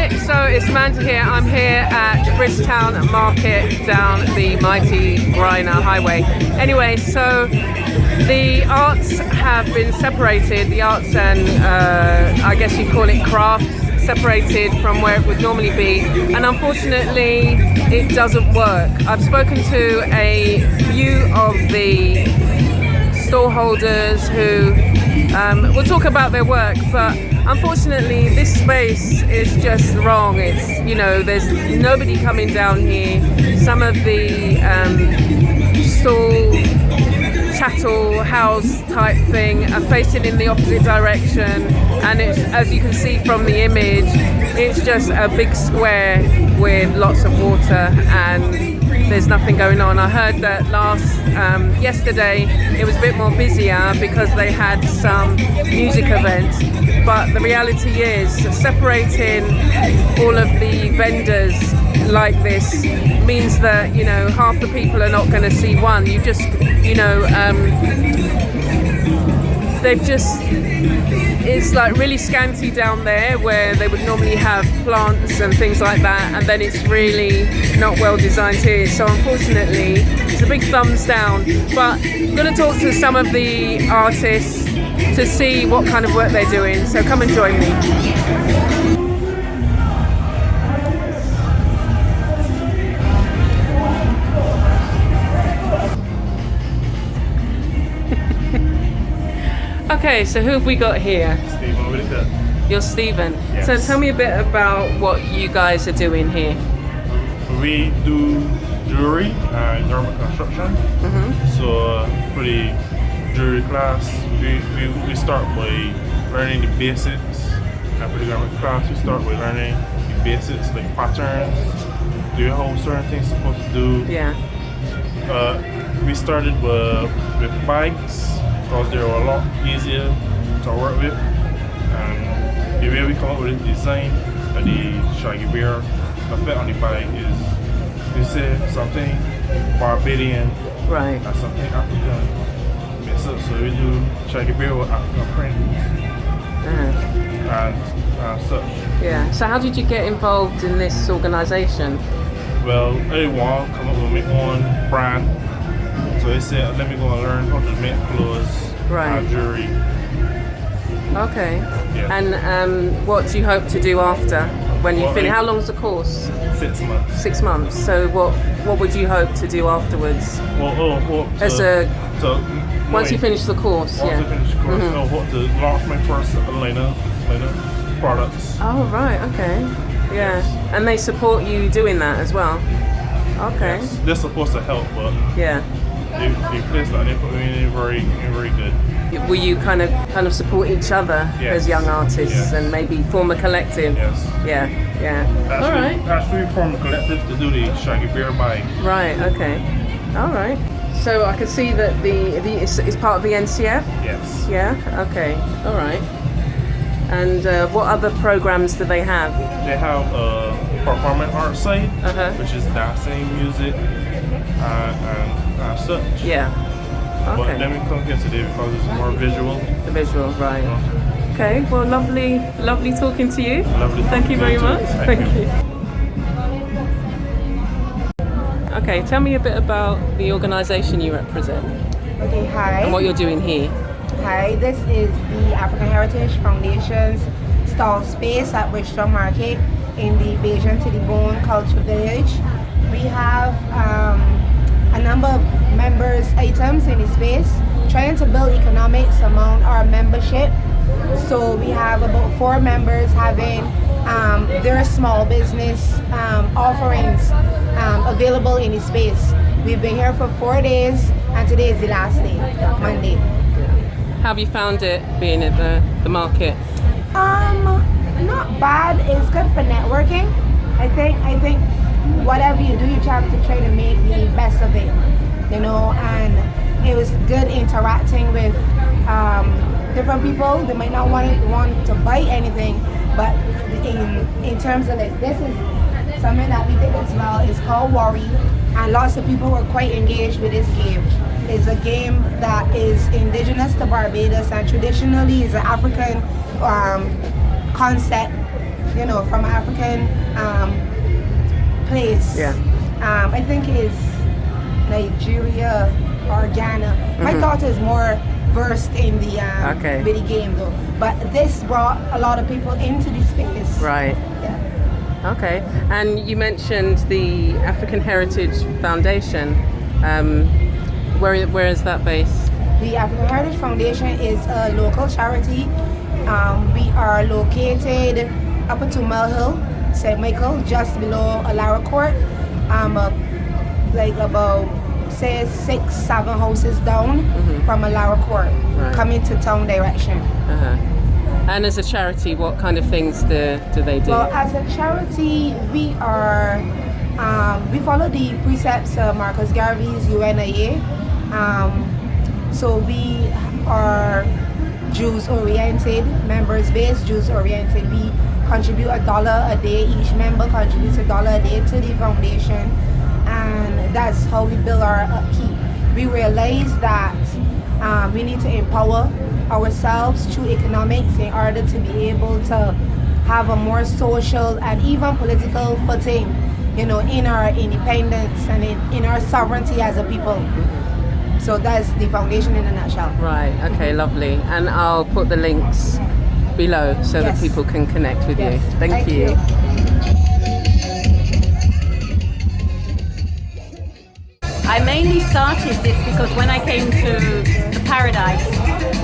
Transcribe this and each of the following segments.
Hi, so it's Amanda here. I'm here at Bridgetown Market down the mighty Griner Highway. Anyway, so the arts have been separated, the arts and I guess you call it crafts, separated from where it would normally be, and unfortunately it doesn't work. I've spoken to a few of the store holders who will talk about their work, but unfortunately this space is just wrong. It's, you know, there's nobody coming down here. Some of the stall chattel house type thing are facing in the opposite direction, and it's, as you can see from the image, it's just a big square with lots of water and there's nothing going on. I heard that yesterday it was a bit more busier because they had some music events, but the reality is separating all of the vendors like this means that, you know, half the people are not going to see one. You just, you know, they've just, it's like really scanty down there where they would normally have plants and things like that, and then it's really not well designed here. So unfortunately it's a big thumbs down, but I'm going to talk to some of the artists to see what kind of work they're doing, so come and join me. Okay, so who have we got here? Stephen with the cut. You're Stephen. Yes. So tell me a bit about what you guys are doing here. We do jewelry and garment construction. So for the jewelry class, we start by learning the basics. And for the garment class, we start by learning the basics like patterns, do how certain things supposed to do. Yeah. We started with bags, because they're a lot easier to work with, and the way we come up with the design of the shaggy bear, the fit on the bag is, we say something Barbadian, Right. and something African mix up. So we do shaggy bear with African print and such. Yeah. So how did you get involved in this organisation? Well, everyone come up with my own brand. So they said, let me go and learn how to make clothes and jewelry. Okay. Yeah. And what do you hope to do after when you finish? How long's the course? 6 months. 6 months. So what would you hope to do afterwards? Once you finish the course, Once I finish the course, I hope to launch my first line of products. Oh, right. Okay. Yeah. Yes. And they support you doing that as well? Okay. Yes. They're supposed to help, but yeah. The place that they put me in very good. Will you kind of support each other as young artists and maybe form a collective? Yes. Yeah. All right. Actually, form a collective to do the shaggy bear bag. Right. Okay. All right. So I can see that it's part of the NCF. Yes. Yeah. Okay. All right. And what other programs do they have? They have a performing arts side, which is dancing, music, and such. Yeah. Okay. But then we come here today because it's more visual. The visual, right. Okay, well, lovely talking to you. Lovely. Thank you very much. Thank you. Okay, tell me a bit about the organisation you represent. Okay, hi. And what you're doing here. Hi, this is the African Heritage Foundation's stall space at Bridgetown Market in the Bajan to the Bone Culture Village. We have a number of members' items in the space, trying to build economics among our membership. So we have about 4 members having their small business offerings available in the space. We've been here for 4 days, and today is the last day, Monday. How have you found it being at the market? Not bad. It's good for networking. I think whatever you do, you have to try to make the best of it, you know. And it was good interacting with different people. They might not want to buy anything, but in terms of like, this is something that we did as well. It's called Worry, and lots of people were quite engaged with this game. It's a game that is indigenous to Barbados and traditionally is an African concept you know, from African place. Yeah. I think it's Nigeria or Ghana. My daughter is more versed in the video game though. But this brought a lot of people into the space. Right. Yeah. Okay. And you mentioned the African Heritage Foundation. Where is that based? The African Heritage Foundation is a local charity. We are located up to Mill Hill, St. Michael, just below Alara Court. Like about say 6-7 houses down from Alara Court, coming to town direction. And as a charity, what kind of things do they do? Well, as a charity, we are we follow the precepts of Marcus Garvey's UNIA. So we are Jews oriented, members based, Jews oriented. We contribute $1 a day. Each member contributes $1 a day to the foundation, and that's how we build our upkeep. We realize that we need to empower ourselves through economics in order to be able to have a more social and even political footing, you know, in our independence and in our sovereignty as a people. So that's the foundation in a nutshell. Right, okay, lovely. And I'll put the links below so that people can connect with you. Thank you. I mainly started this because when I came to the Paradise,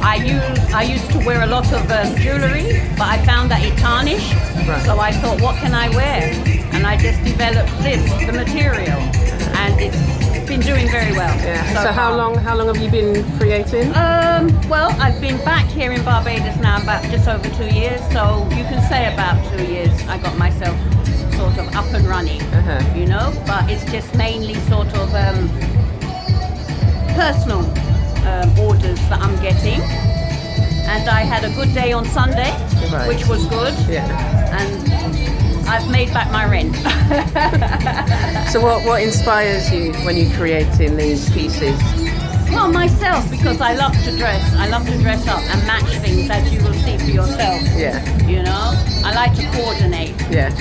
I used to wear a lot of jewellery, but I found that it tarnished. Right. So I thought, what can I wear? And I just developed this, the material, and it's been doing very well. Yeah. So how long have you been creating? Well, I've been back here in Barbados now about just over 2 years, so you can say about 2 years I got myself sort of up and running, you know, but it's just mainly sort of personal orders that I'm getting. And I had a good day on Sunday, which was good, and I've made back my rent. So what inspires you when you're creating these pieces? Well, myself, because I love to dress. I love to dress up and match things, as you will see for yourself. Yeah. You know, I like to coordinate. Yeah.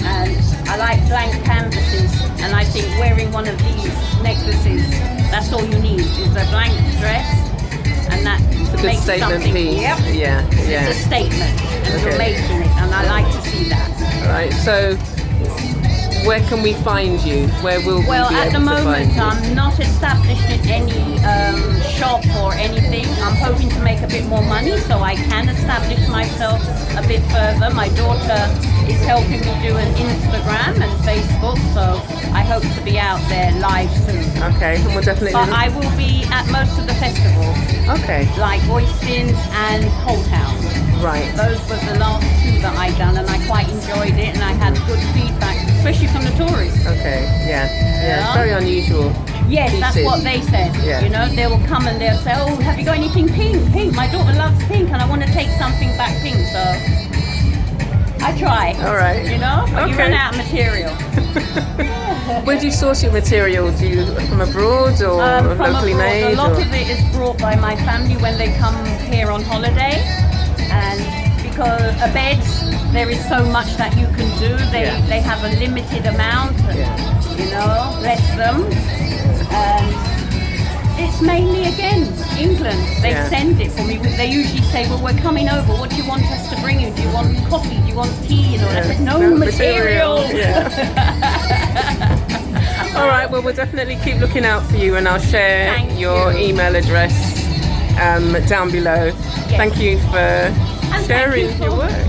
And I like blank canvases, and I think wearing one of these necklaces, that's all you need, is a blank dress, and that It's a good makes statement something. piece. Yep. Yeah. It's a statement, and you're making it, and I like to see that. All right. So where can we find you? Where will we be Well, at the able to moment, find you? I'm not established in any shop or anything. I'm hoping to make a bit more money so I can establish myself a bit further. My daughter is helping me do an Instagram and Facebook, so I hope to be out there live soon. Okay, and we'll definitely. But I will be at most of the festivals, Okay. like Oystins and Whole Town. Right. Those were the last 2 that I done, and I quite enjoyed it, and I had good feedback, especially from the tourists. Okay. Yeah. Yeah. Yeah. It's very unusual. Yes, that's pieces. what they said. Yeah. You know, they will come and they'll say, "Oh, have you got anything pink? Pink. My daughter loves pink, and I want to take something back pink." So I try. All right. You know, but you Okay. run out of material. Where do you source your material? Do you from abroad or From locally abroad. made? A lot or? of it is brought by my family when they come here on holiday, and because beds, there is so much that you can do. They have a limited amount. You know, bless them. And it's mainly again England. They send it for me. They usually say, "Well, we're coming over. What do you want us to bring you? Do you want coffee? Do you want tea?" You know, I said, "No material." Yeah. All right. Well, we'll definitely keep looking out for you, and I'll share Thank your you. email address down below. Yes. Thank you for And sharing thank you your for work.